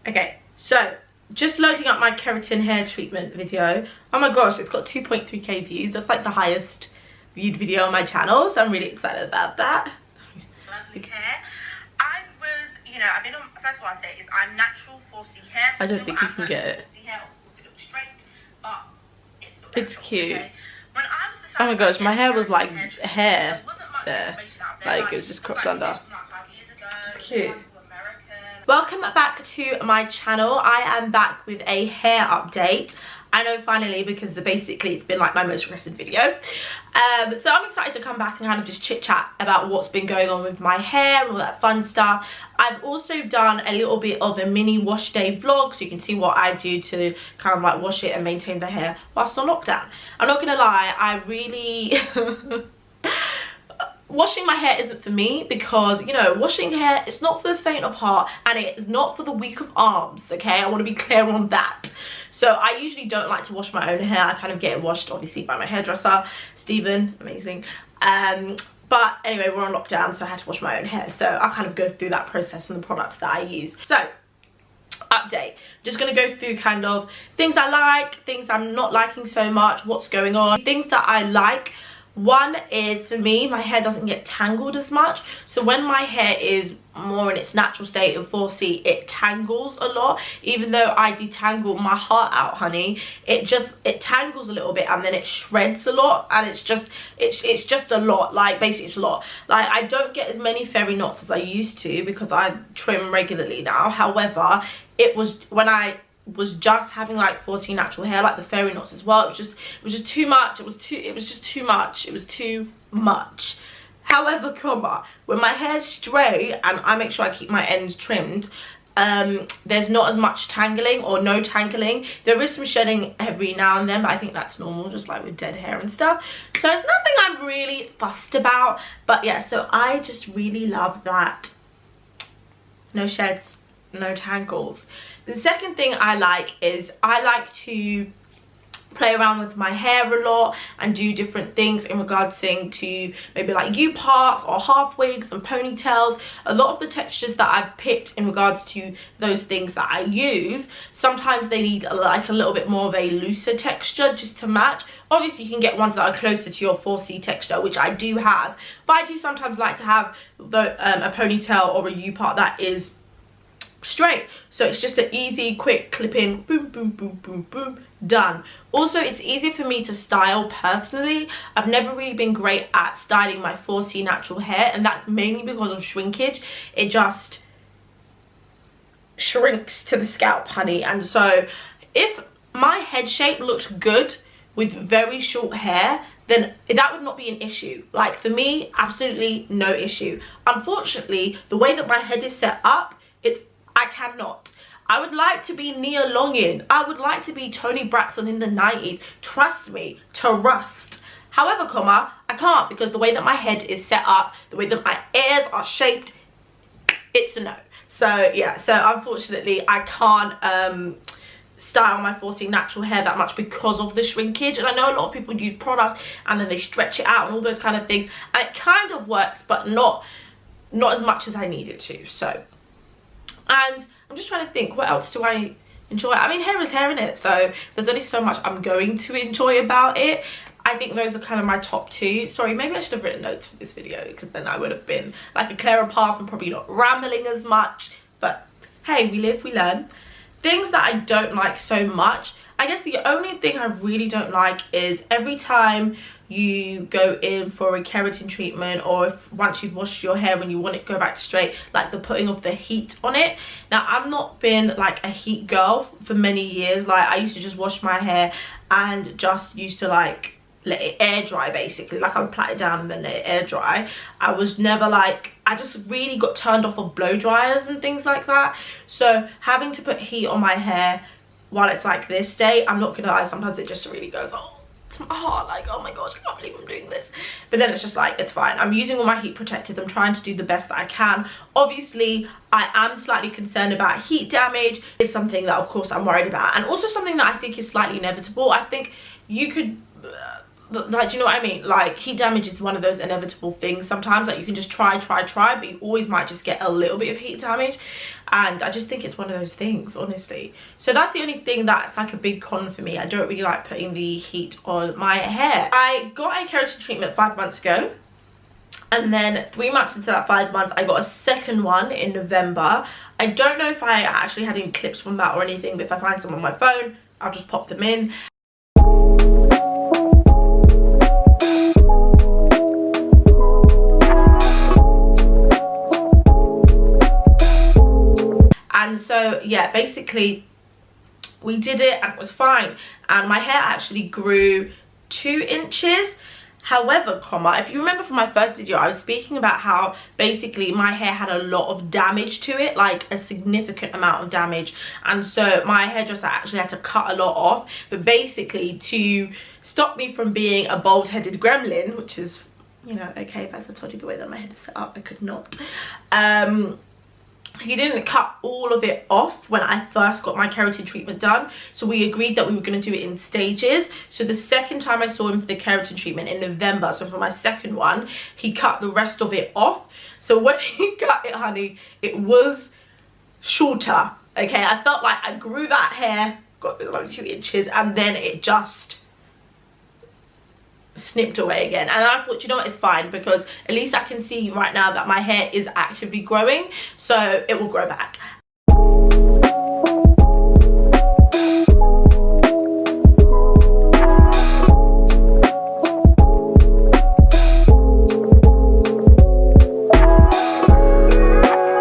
Okay, so just loading up my keratin hair treatment video. Oh my gosh, it's got 2.3k views. That's like the highest viewed video on my channel, so I'm really excited about that. Lovely hair. I was, you know, I've been on, first of all, I'll say is I'm natural 4C hair. I don't think you can get it. 4C hair, of course it looks straight, but it's still It's cute. Okay? When I was Oh my gosh, my hair was like hair there wasn't much there. information out there. Like it was just cropped under. It's It's cute. Welcome back to my channel. I am back with a hair update. I know, finally, because basically it's been like my most recent video. So I'm excited to come back and kind of just chit chat about what's been going on with my hair and all that fun stuff. I've also done a little bit of a mini wash day vlog, so you can see what I do to kind of like wash it and maintain the hair whilst on lockdown. I'm not gonna lie, I really washing my hair isn't for me, because, you know, washing hair, it's not for the faint of heart, and it is not for the weak of arms, okay? I want to be clear on that. So I usually don't like to wash my own hair. I kind of get it washed, obviously, by my hairdresser, Stephen, amazing. But anyway, we're on lockdown, so I had to wash my own hair. So I kind of go through that process and the products that I use. So, update. Just going to go through kind of things I like, things I'm not liking so much, what's going on. Things that I like. One is, for me, my hair doesn't get tangled as much. So when my hair is more in its natural state of 4C, it tangles a lot. Even though I detangle my heart out, honey, it tangles a little bit and then it shreds a lot, and it's just a lot. Like, basically it's a lot. Like, I don't get as many fairy knots as I used to because I trim regularly now. However, it was when I was just having like 4C natural hair, like the fairy knots as well, it was just too much. It was just too much. However, when my hair's straight and I make sure I keep my ends trimmed, there's not as much tangling, or no tangling. There is some shedding every now and then, but I think that's normal, just like with dead hair and stuff. So it's nothing I'm really fussed about. But yeah, so I just really love that. No sheds, no tangles. The second thing I like is I like to play around with my hair a lot and do different things in regards to maybe like U-parts or half wigs and ponytails. A lot of the textures that I've picked in regards to those things that I use, sometimes they need like a little bit more of a looser texture just to match. Obviously you can get ones that are closer to your 4C texture, which I do have, but I do sometimes like to have a ponytail or a U-part that is straight, so it's just an easy quick clip in, boom boom boom boom boom, done. Also, it's easy for me to style personally. I've never really been great at styling my 4C natural hair, and that's mainly because of shrinkage. It just shrinks to the scalp, honey. And so if my head shape looked good with very short hair, then that would not be an issue. Like, for me, absolutely no issue. Unfortunately, the way that my head is set up, I cannot. I would like to be Nia Longin. I would like to be Toni Braxton in the 90s. Trust me, to rust. However, I can't, because the way that my head is set up, the way that my ears are shaped, it's a no. So yeah, so unfortunately I can't style my 4C natural hair that much because of the shrinkage. And I know a lot of people use products and then they stretch it out and all those kind of things, and it kind of works, but not as much as I need it to. So, and I'm just trying to think, what else do I enjoy? I mean, hair is hair, innit? So there's only so much I'm going to enjoy about it. I think those are kind of my top two. Sorry, maybe I should have written notes for this video, because then I would have been like a clearer path and probably not rambling as much. But hey, we live, we learn. Things that I don't like so much, I guess the only thing I really don't like is every time you go in for a keratin treatment, or if once you've washed your hair and you want it to go back straight, like the putting of the heat on it. Now, I've not been like a heat girl for many years. Like, I used to just wash my hair and just used to like let it air dry, basically. Like, I would plait it down and then let it air dry. I was never like, I just really got turned off of blow dryers and things like that. So having to put heat on my hair while it's like this state, I'm not gonna lie, sometimes it just really goes, oh, to my heart, like, oh my gosh, I can't believe I'm doing this. But then it's just like, it's fine. I'm using all my heat protectors. I'm trying to do the best that I can. Obviously, I am slightly concerned about heat damage. It's something that, of course, I'm worried about, and also something that I think is slightly inevitable. I think you could like, do you know what I mean? Like, heat damage is one of those inevitable things sometimes. Like, you can just try, but you always might just get a little bit of heat damage, and I just think it's one of those things, honestly. So that's the only thing that's like a big con for me. I don't really like putting the heat on my hair. I got a keratin treatment 5 months ago, and then 3 months into that 5 months I got a second one in November. I don't know if I actually had any clips from that or anything, but if I find some on my phone, I'll just pop them in. And so yeah, basically we did it and it was fine, and my hair actually grew 2 inches. However, if you remember from my first video, I was speaking about how basically my hair had a lot of damage to it, like a significant amount of damage, and so my hairdresser actually had to cut a lot off. But basically, to stop me from being a bald-headed gremlin, which is, you know, okay, as I told you, the way that my head is set up, I could not. He didn't cut all of it off when I first got my keratin treatment done, so we agreed that we were going to do it in stages. So the second time I saw him for the keratin treatment in November, so for my second one, he cut the rest of it off. So when he cut it, honey, it was shorter. Okay, I felt like I grew that hair, got like 2 inches, and then it just snipped away again. And I thought, you know what, it's fine, because at least I can see right now that my hair is actively growing, so it will grow back.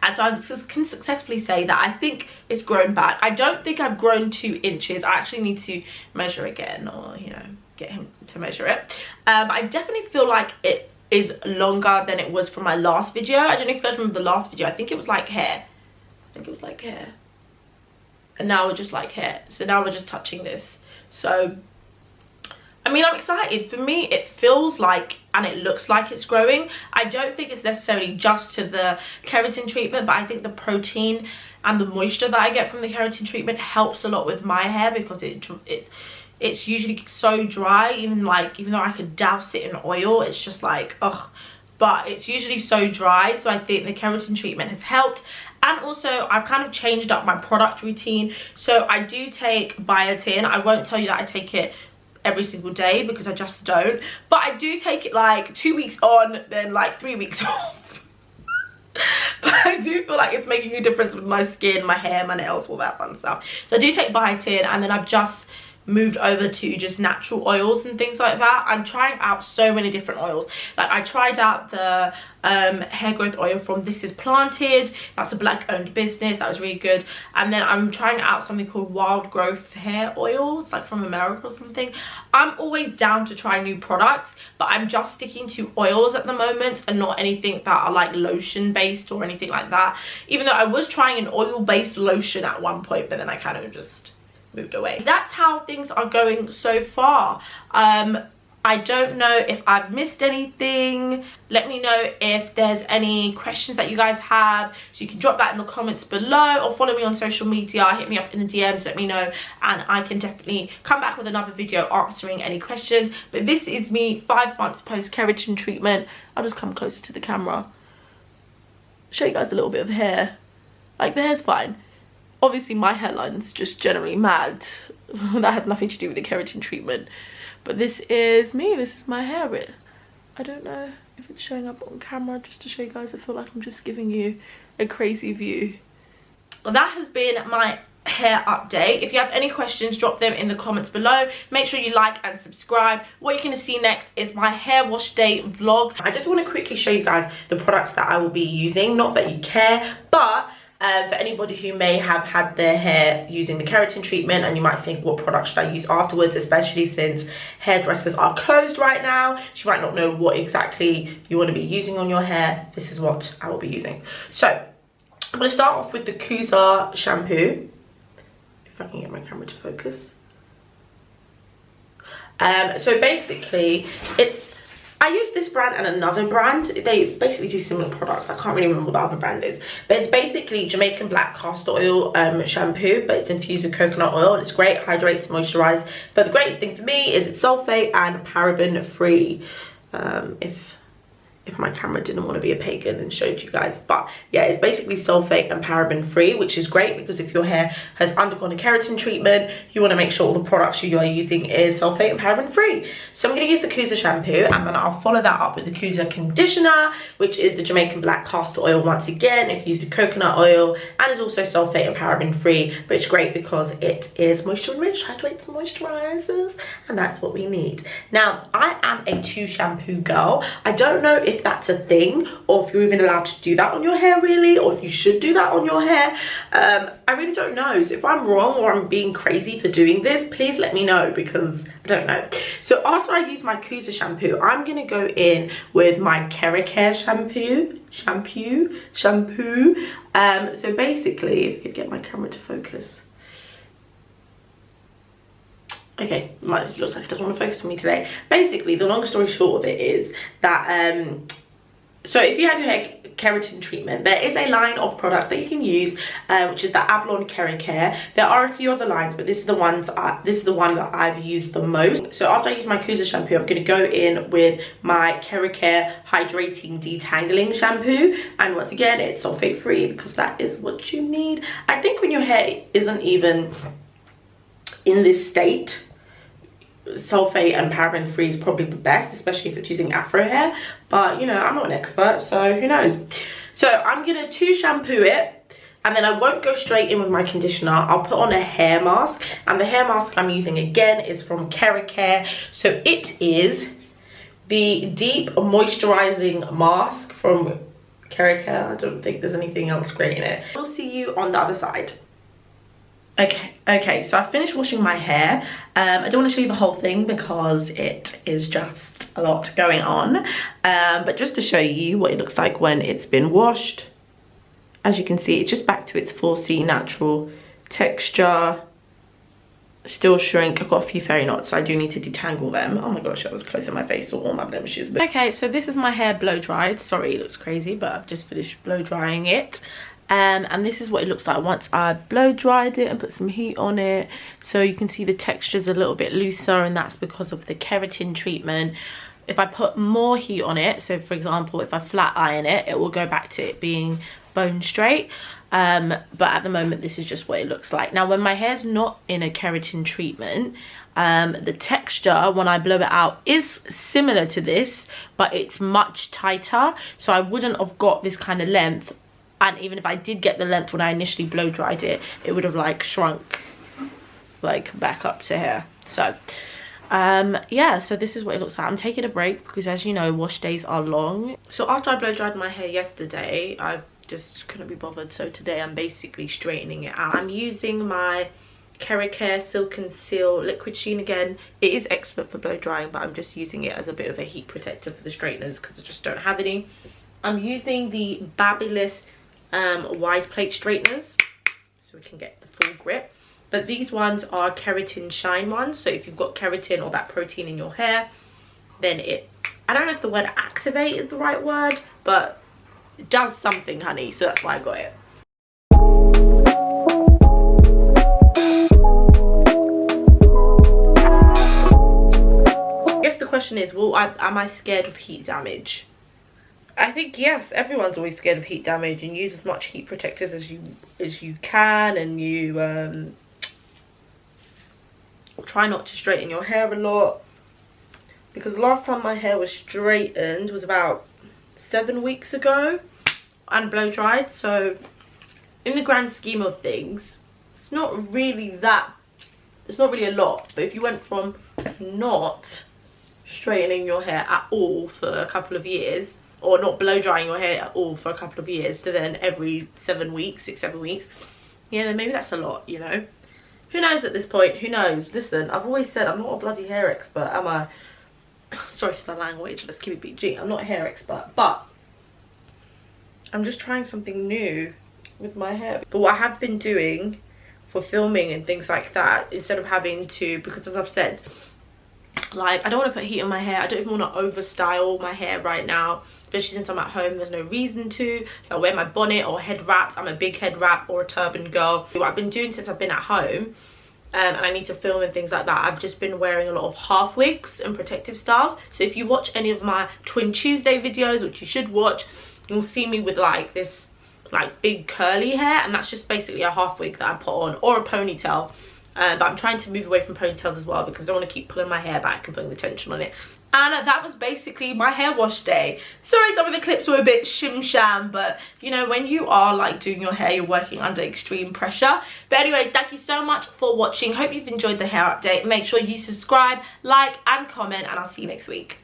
And so I can successfully say that I think it's grown back. I don't think I've grown 2 inches. I actually need to measure again, or, you know, get him to measure it. I definitely feel like it is longer than it was from my last video. I don't know if you guys remember the last video. I think it was like hair. I think it was like hair. And now we're just like hair. So now we're just touching this. So, I mean, I'm excited. For me, it feels like, and it looks like it's growing. I don't think it's necessarily just to the keratin treatment, but I think the protein and the moisture that I get from the keratin treatment helps a lot with my hair, because it's usually so dry. Even though I could douse it in oil, it's just like, ugh. But it's usually so dry, so I think the keratin treatment has helped. And also, I've kind of changed up my product routine. So I do take biotin. I won't tell you that I take it every single day, because I just don't. But I do take it like 2 weeks on, then like 3 weeks off. But I do feel like it's making a difference with my skin, my hair, my nails, all that fun stuff. So I do take biotin, and then I've just moved over to just natural oils and things like that. I'm trying out so many different oils. Like, I tried out the hair growth oil from This Is Planted. That's a black owned business. That was really good. And then I'm trying out something called Wild Growth Hair Oil. It's like from America or something. I'm always down to try new products, but I'm just sticking to oils at the moment and not anything that are like lotion based or anything like that. Even though I was trying an oil based lotion at one point, but then I kind of just moved away. That's how things are going so far. I don't know if I've missed anything. Let me know if there's any questions that you guys have, so you can drop that in the comments below, or follow me on social media, hit me up in the DMs, let me know, and I can definitely come back with another video answering any questions. But this is me 5 months post keratin treatment. I'll just come closer to the camera, show you guys a little bit of hair. Like, the hair's fine. Obviously my hairline's just generally mad. That has nothing to do with the keratin treatment. But this is me, this is my hair. I don't know if it's showing up on camera, just to show you guys. I feel like I'm just giving you a crazy view. Well, that has been my hair update. If you have any questions, drop them in the comments below. Make sure you like and subscribe. What you're going to see next is my hair wash day vlog. I just want to quickly show you guys the products that I will be using. Not that you care, but for anybody who may have had their hair using the keratin treatment, and you might think, what product should I use afterwards, especially since hairdressers are closed right now, so you might not know what exactly you want to be using on your hair. This is what I will be using. So I'm going to start off with the Kuza shampoo, if I can get my camera to focus. So basically it's I use this brand and another brand. They basically do similar products. I can't really remember what the other brand is, but it's basically Jamaican black castor oil shampoo, but it's infused with coconut oil, and it's great, hydrates, moisturizes. But the greatest thing for me is it's sulfate and paraben free. If my camera didn't want to be a pagan and showed you guys, but yeah, it's basically sulfate and paraben free, which is great because if your hair has undergone a keratin treatment, you want to make sure all the products you are using is sulfate and paraben free. So I'm going to use the Kusa shampoo, and then I'll follow that up with the Kusa conditioner, which is the Jamaican black castor oil. Once again, if you use the coconut oil, and it's also sulfate and paraben free, but it's great because it is moisture rich, hydrates, moisturizes, and that's what we need. Now, I am a 2 shampoo girl. I don't know if that's a thing, or if you're even allowed to do that on your hair really, or if you should do that on your hair. I really don't know. So if I'm wrong or I'm being crazy for doing this, please let me know, because I don't know. So after I use my Kusa shampoo, I'm gonna go in with my Keratin shampoo. So basically, if I could get my camera to focus. Okay, it looks like it doesn't want to focus for me today. Basically, the long story short of it is that so if you have your hair keratin treatment, there is a line of products that you can use, which is the Avalon Keracare. There are a few other lines, but this is the one that I've used the most. So after I use my Kusa shampoo, I'm going to go in with my Keracare hydrating detangling shampoo, and once again, it's sulfate free because that is what you need. I think when your hair isn't even in this state, sulfate and paraben free is probably the best, especially if it's using afro hair, but you know, I'm not an expert, so who knows. So I'm gonna 2 shampoo it, and then I won't go straight in with my conditioner. I'll put on a hair mask, and the hair mask I'm using again is from Keracare. So it is the deep moisturizing mask from Keracare. I don't think there's anything else great in it. We'll see you on the other side. Okay, so I finished washing my hair. I don't want to show you the whole thing because it is just a lot going on, but just to show you what it looks like when it's been washed. As you can see, it's just back to its 4C natural texture. Still shrink. I've got a few fairy knots, so I do need to detangle them. Oh my gosh, that was close in my face, or all my blemishes. But okay, so this is my hair blow dried. Sorry, it looks crazy, but I've just finished blow drying it. And this is what it looks like once I blow dried it and put some heat on it. So you can see the texture's a little bit looser, and that's because of the keratin treatment. If I put more heat on it, so for example, if I flat iron it, it will go back to it being bone straight. But at the moment, this is just what it looks like. Now, when my hair's not in a keratin treatment, the texture when I blow it out is similar to this, but it's much tighter. So I wouldn't have got this kind of length. And even if I did get the length when I initially blow dried it, it would have like shrunk like back up to here. So yeah, so this is what it looks like. I'm taking a break because, as you know, wash days are long. So after I blow dried my hair yesterday, I just couldn't be bothered. So today I'm basically straightening it out. I'm using my Keracare Silk and Seal liquid sheen again. It is excellent for blow drying, but I'm just using it as a bit of a heat protector for the straighteners because I just don't have any. I'm using the Babyless wide plate straighteners so we can get the full grip, but these ones are keratin shine ones. So if you've got keratin or that protein in your hair, then I don't know if the word activate is the right word, but it does something, honey, so that's why I got it. I guess the question is, am I scared of heat damage? I think yes, everyone's always scared of heat damage, and use as much heat protectors as you can, and you try not to straighten your hair a lot, because last time my hair was straightened was about 7 weeks ago and blow dried. So in the grand scheme of things, it's not really a lot. But if you went from not straightening your hair at all for a couple of years, or not blow drying your hair at all for a couple of years, to then every 7 weeks, 6-7 weeks, yeah, then maybe that's a lot, you know. Who knows at this point? Who knows? Listen, I've always said I'm not a bloody hair expert, am I? Sorry for the language, let's keep it PG. I'm not a hair expert, but I'm just trying something new with my hair. But what I have been doing for filming and things like that, instead of having to, because as I've said, like, I don't want to put heat on my hair. I don't even want to over style my hair right now, especially since I'm at home. There's no reason to. So I wear my bonnet or head wraps. I'm a big head wrap or a turban girl. What I've been doing since I've been at home, and I need to film and things like that, I've just been wearing a lot of half wigs and protective styles. So if you watch any of my Twin Tuesday videos, which you should watch, you'll see me with like this like big curly hair, and that's just basically a half wig that I put on, or a ponytail. But I'm trying to move away from ponytails as well, because I don't want to keep pulling my hair back and putting the tension on it. And that was basically my hair wash day. Sorry, some of the clips were a bit shim sham, but you know, when you are like doing your hair, you're working under extreme pressure. But anyway, thank you so much for watching. Hope you've enjoyed the hair update. Make sure you subscribe, like and comment, and I'll see you next week.